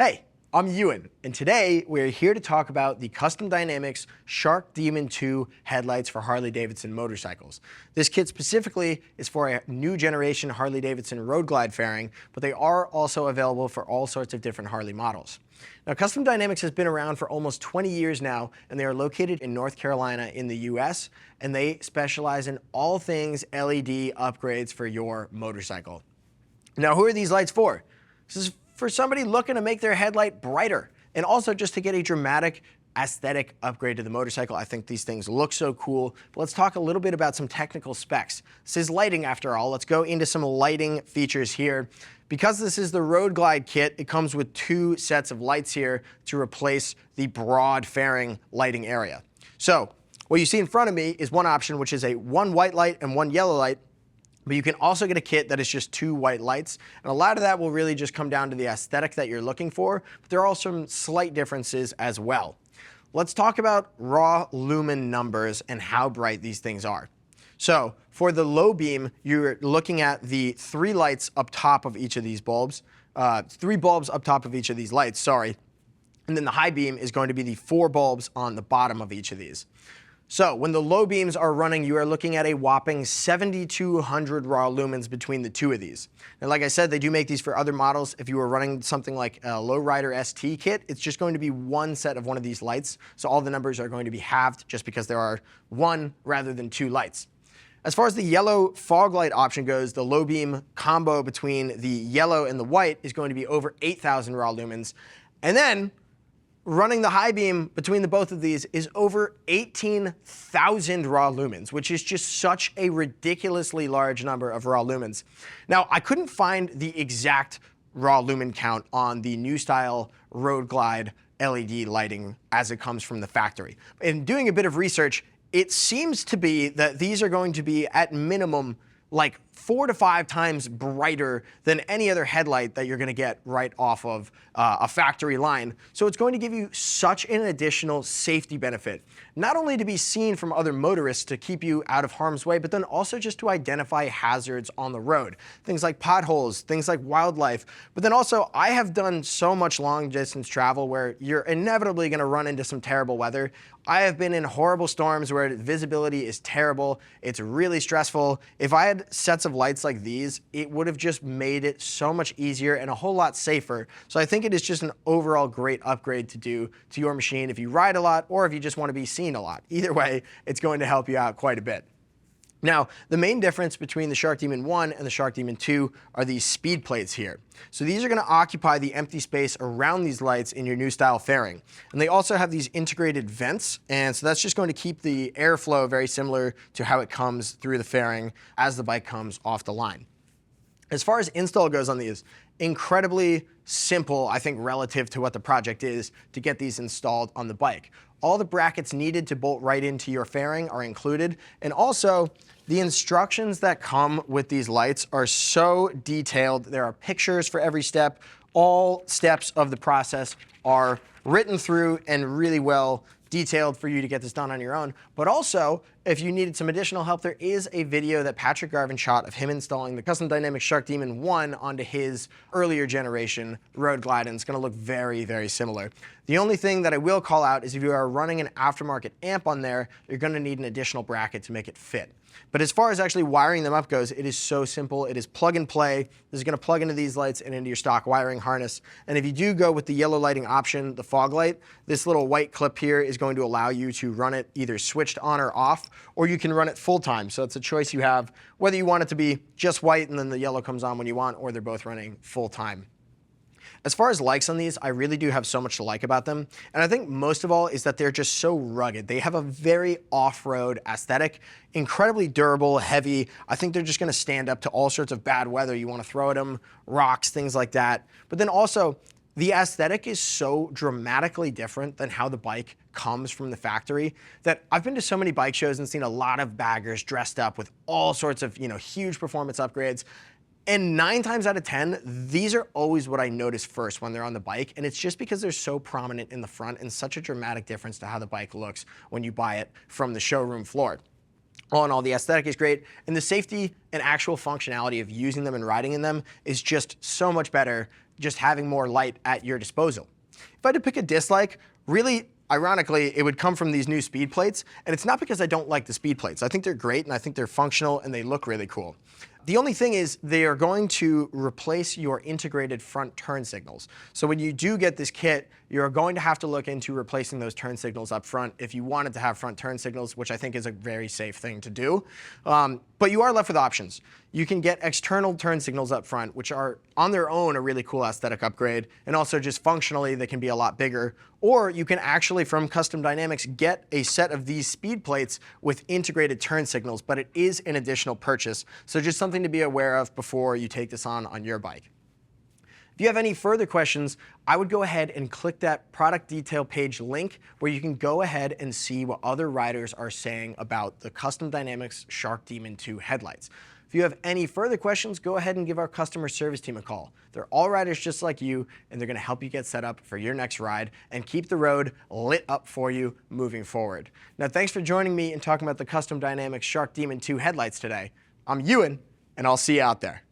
Hey, I'm Ewan, and today we're here to talk about the Custom Dynamics Shark Demon 2 headlights for Harley-Davidson motorcycles. This kit specifically is for a new generation Harley-Davidson Road Glide fairing, but they are also available for all sorts of different Harley models. Now, Custom Dynamics has been around for almost 20 years now, and they are located in North Carolina in the US, and they specialize in all things LED upgrades for your motorcycle. Now, who are these lights for? This is for somebody looking to make their headlight brighter and also just to get a dramatic aesthetic upgrade to the motorcycle. I think these things look so cool. But let's talk a little bit about some technical specs. This is lighting after all. Let's go into some lighting features here. Because this is the Road Glide kit, it comes with two sets of lights here to replace the broad fairing lighting area. So what you see in front of me is one option, which is one white light and one yellow light. But you can also get a kit that is just two white lights. And a lot of that will really just come down to the aesthetic that you're looking for. But there are also some slight differences as well. Let's talk about raw lumen numbers and how bright these things are. So for the low beam, you're looking at the three lights up top of each of these bulbs, three bulbs up top of each of these lights, sorry. And then the high beam is going to be the four bulbs on the bottom of each of these. So when the low beams are running, you are looking at a whopping 7,200 raw lumens between the two of these. And like I said, they do make these for other models. If you were running something like a Lowrider ST kit, it's just going to be one set of one of these lights. So all the numbers are going to be halved just because there are one rather than two lights. As far as the yellow fog light option goes, the low beam combo between the yellow and the white is going to be over 8,000 raw lumens. And then running the high beam between the both of these is over 18,000 raw lumens, which is just such a ridiculously large number of raw lumens. Now, I couldn't find the exact raw lumen count on the new style Road Glide LED lighting as it comes from the factory. In doing a bit of research, it seems to be that these are going to be at minimum like 4 to 5 times brighter than any other headlight that you're going to get right off of a factory line. So it's going to give you such an additional safety benefit, not only to be seen from other motorists to keep you out of harm's way, but then also just to identify hazards on the road. Things like potholes, things like wildlife. But then also, I have done so much long distance travel where you're inevitably going to run into some terrible weather. I have been in horrible storms where visibility is terrible. It's really stressful. If I had sets of lights like these, it would have just made it so much easier and a whole lot safer. So I think it is just an overall great upgrade to do to your machine if you ride a lot or if you just want to be seen a lot. Either way, it's going to help you out quite a bit. Now, the main difference between the Shark Demon 1 and the Shark Demon 2 are these speed plates here. So these are going to occupy the empty space around these lights in your new style fairing. And they also have these integrated vents, and so that's just going to keep the airflow very similar to how it comes through the fairing as the bike comes off the line. As far as install goes on these, incredibly simple, I think, relative to what the project is to get these installed on the bike. All the brackets needed to bolt right into your fairing are included, and also the instructions that come with these lights are so detailed. There are pictures for every step. All steps of the process are written through and really well detailed for you to get this done on your own. But also, if you needed some additional help, there is a video that Patrick Garvin shot of him installing the Custom Dynamics Shark Demon 1 onto his earlier generation Road Glide, and it's going to look very, very similar. The only thing that I will call out is if you are running an aftermarket amp on there, you're going to need an additional bracket to make it fit. But as far as actually wiring them up goes, it is so simple. It is plug and play. This is going to plug into these lights and into your stock wiring harness. And if you do go with the yellow lighting option, the fog light, this little white clip here is going to allow you to run it either switched on or off, or you can run it full time. So it's a choice you have, whether you want it to be just white and then the yellow comes on when you want, or they're both running full time. As far as likes on these, I really do have so much to like about them. And I think most of all is that they're just so rugged. They have a very off-road aesthetic, incredibly durable, heavy. I think they're just going to stand up to all sorts of bad weather you want to throw at them, rocks, things like that. But then also, the aesthetic is so dramatically different than how the bike comes from the factory that I've been to so many bike shows and seen a lot of baggers dressed up with all sorts of, huge performance upgrades. And 9 times out of 10, these are always what I notice first when they're on the bike, and it's just because they're so prominent in the front and such a dramatic difference to how the bike looks when you buy it from the showroom floor. All in all, the aesthetic is great, and the safety and actual functionality of using them and riding in them is just so much better, just having more light at your disposal. If I had to pick a dislike, really, ironically, it would come from these new speed plates, and it's not because I don't like the speed plates. I think they're great, and I think they're functional, and they look really cool. The only thing is they are going to replace your integrated front turn signals. So when you do get this kit, you're going to have to look into replacing those turn signals up front if you wanted to have front turn signals, which I think is a very safe thing to do. But you are left with options. You can get external turn signals up front, which are on their own a really cool aesthetic upgrade, and also just functionally they can be a lot bigger. Or you can actually, from Custom Dynamics, get a set of these speed plates with integrated turn signals, but it is an additional purchase. So just something to be aware of before you take this on your bike. If you have any further questions, I would go ahead and click that product detail page link where you can go ahead and see what other riders are saying about the Custom Dynamics Shark Demon 2 headlights. If you have any further questions, go ahead and give our customer service team a call. They're all riders just like you, and they're going to help you get set up for your next ride and keep the road lit up for you moving forward. Now, thanks for joining me and talking about the Custom Dynamics Shark Demon 2 headlights today. I'm Ewan, and I'll see you out there.